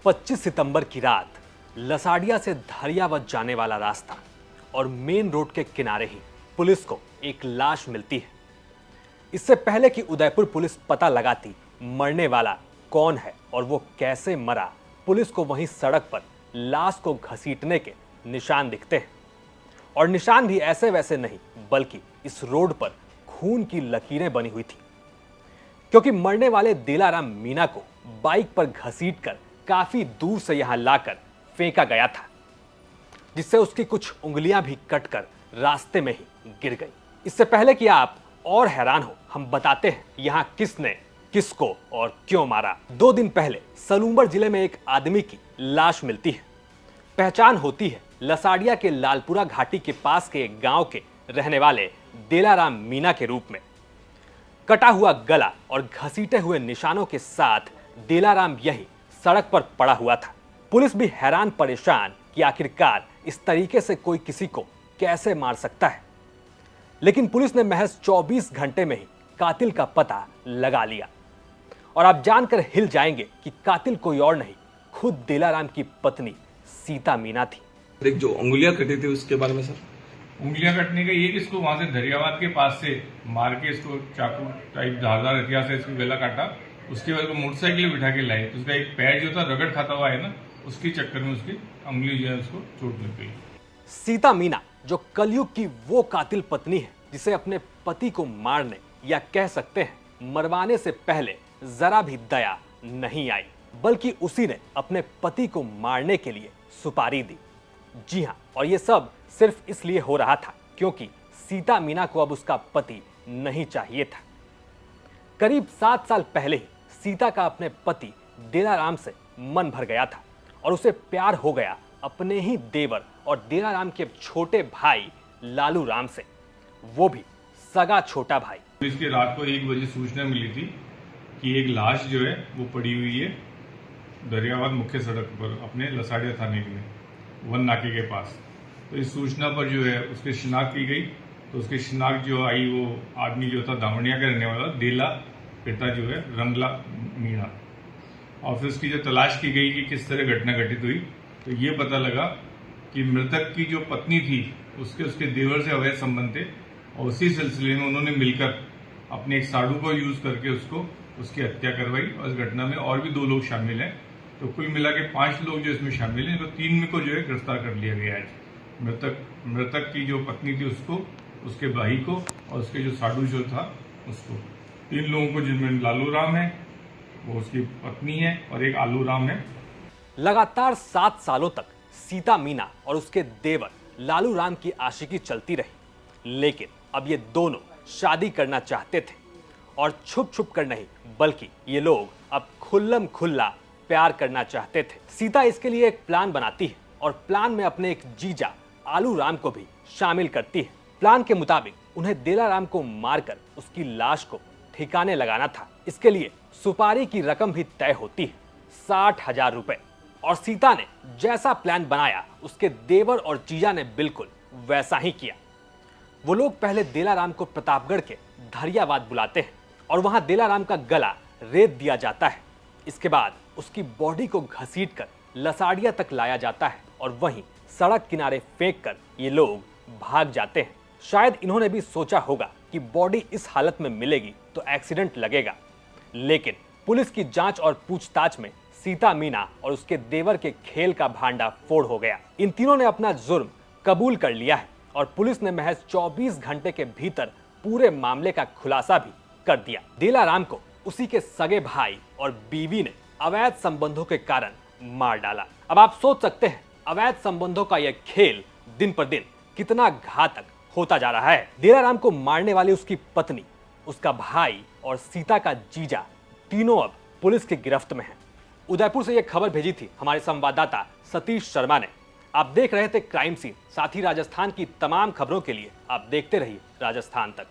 25 सितंबर की रात लसाड़िया से धरियावद जाने वाला रास्ता और मेन रोड के किनारे ही पुलिस को एक लाश मिलती है। इससे पहले कि उदयपुर पुलिस पता लगाती मरने वाला कौन है और वो कैसे मरा, पुलिस को वहीं सड़क पर लाश को घसीटने के निशान दिखते हैं। और निशान भी ऐसे वैसे नहीं, बल्कि इस रोड पर खून की लकीरें बनी हुई थी, क्योंकि मरने वाले दिलाराम मीणा को बाइक पर घसीटकर काफी दूर से यहां लाकर फेंका गया था, जिससे उसकी कुछ उंगलियां भी कटकर रास्ते में ही गिर गई। इससे पहले कि आप और हैरान हो, हम बताते हैं यहां किसने किसको और क्यों मारा। 2 दिन पहले सलूंबर जिले में एक आदमी की लाश मिलती है। पहचान होती है लसाड़िया के लालपुरा घाटी के पास के एक गांव के रहने वाले दिलाराम मीणा के रूप में। कटा हुआ गला और घसीटे हुए निशानों के साथ दिलाराम यही सड़क पर पड़ा हुआ था। पुलिस भी हैरान परेशान कि आखिरकार इस तरीके से कोई किसी को कैसे मार सकता है, लेकिन पुलिस ने महज 24 घंटे में ही कातिल का पता लगा लिया। और आप जानकर हिल जाएंगे कि कातिल कोई और नहीं, खुद दिलाराम की पत्नी सीता मीणा थी। एक जो उंगलियां कटी थी उसके बारे में सर। उंगलियां कटने का ये कि इसको वहां से धरियावाद के पास से मार के इसको चाकू टाइप धारदार हथियार से इसको गला काटा। उसके बाद मोटरसाइकिल में बिठा के लाए तो उसका एक पैर जो था रगड़ खाता हुआ है ना, उसके चक्कर में उसकी उंगली जो है उसको चोट लग गई। सीता मीणा जो कलयुग की वो कातिल पत्नी है जिसे अपने पति को मारने या कह सकते हैं मरवाने से पहले जरा भी दया नहीं आई, बल्कि उसी ने अपने पति को मारने के लिए सुपारी दी। जी हां, और ये सब सिर्फ इसलिए हो रहा था क्योंकि सीता मीणा को अब उसका पति नहीं चाहिए था। करीब 7 साल पहले ही सीता का अपने पति दिलाराम से मन भर गया था और उसे प्यार हो गया अपने ही देवर और दिलाराम के छोटे भाई लालू राम से, वो भी सगा छोटा भाई। पुलिस की रात को 1 बजे सूचना मिली थी कि एक लाश जो है वो पड़ी हुई है दरियावाद मुख्य सड़क पर अपने लसाड़िया थाने में वन नाके के पास। तो इस सूचना पर जो है उसकी शिनाख्त की गई। तो उसकी शिनाख्त जो आई वो आदमी जो था दामनिया का रहने वाला देला, पिता जो है रंगला मीणा। और फिर उसकी जो तलाश की गई कि किस तरह घटना घटित हुई, तो ये पता लगा कि मृतक की जो पत्नी थी उसके देवर से अवैध संबंध थे और उसी सिलसिले में उन्होंने मिलकर अपने एक साड़ू को यूज करके उसकी हत्या करवाई। और इस घटना में और भी 2 लोग शामिल हैं। तो कुल मिला के 5 लोग जो इसमें शामिल हैं, तो 3 को जो है गिरफ्तार कर लिया गया है। मृतक की जो पत्नी थी उसको, उसके भाई को और उसके जो साडू जो था उसको। 3 लोगों को, जिनमें लालू राम है, वो उसकी पत्नी है, और एक आलू राम है। लगातार 7 सालों तक सीता मीणा और उसके देवर लालू राम की आशिकी चलती रही, लेकिन अब ये दोनों शादी करना चाहते थे और छुप छुप कर नहीं, बल्कि ये लोग अब खुल्लम खुल्ला प्यार करना चाहते थे। सीता इसके लिए एक प्लान बनाती है और प्लान में अपने एक जीजा आलू राम को भी शामिल करती है। प्लान के मुताबिक उन्हें दिलाराम को मारकर उसकी लाश को ठिकाने लगाना था। इसके लिए सुपारी की रकम भी तय होती है, 60,000 रुपए। और सीता ने जैसा प्लान बनाया उसके देवर और जीजा ने बिल्कुल वैसा ही किया। वो लोग पहले दिलाराम को प्रतापगढ़ के धरियावाद बुलाते हैं और वहां दिलाराम का गला रेत दिया जाता है। इसके बाद उसकी बॉडी को घसीटकर लसाड़िया तक लाया जाता है और वहीं सड़क किनारे फेंककर ये लोग भाग जाते हैं। शायद इन्होंने भी सोचा होगा कि बॉडी इस हालत में मिलेगी तो एक्सीडेंट लगेगा, लेकिन पुलिस की जांच और पूछताछ में सीता मीणा और उसके देवर के खेल का भांडा फोड़ हो गया। इन तीनों ने अपना जुर्म कबूल कर लिया है और पुलिस ने महज 24 घंटे के भीतर पूरे मामले का खुलासा भी कर दिया। दिलाराम को उसी के सगे भाई और बीवी ने अवैध संबंधों के कारण मार डाला। अब आप सोच सकते हैं अवैध संबंधों का यह खेल दिन पर दिन कितना घातक होता जा रहा है। दिलाराम को मारने वाली उसकी पत्नी, उसका भाई और सीता का जीजा तीनों अब पुलिस की गिरफ्त में हैं। उदयपुर से यह खबर भेजी थी हमारे संवाददाता सतीश शर्मा ने। आप देख रहे थे क्राइम सीन। साथ ही राजस्थान की तमाम खबरों के लिए आप देखते रहिए राजस्थान तक।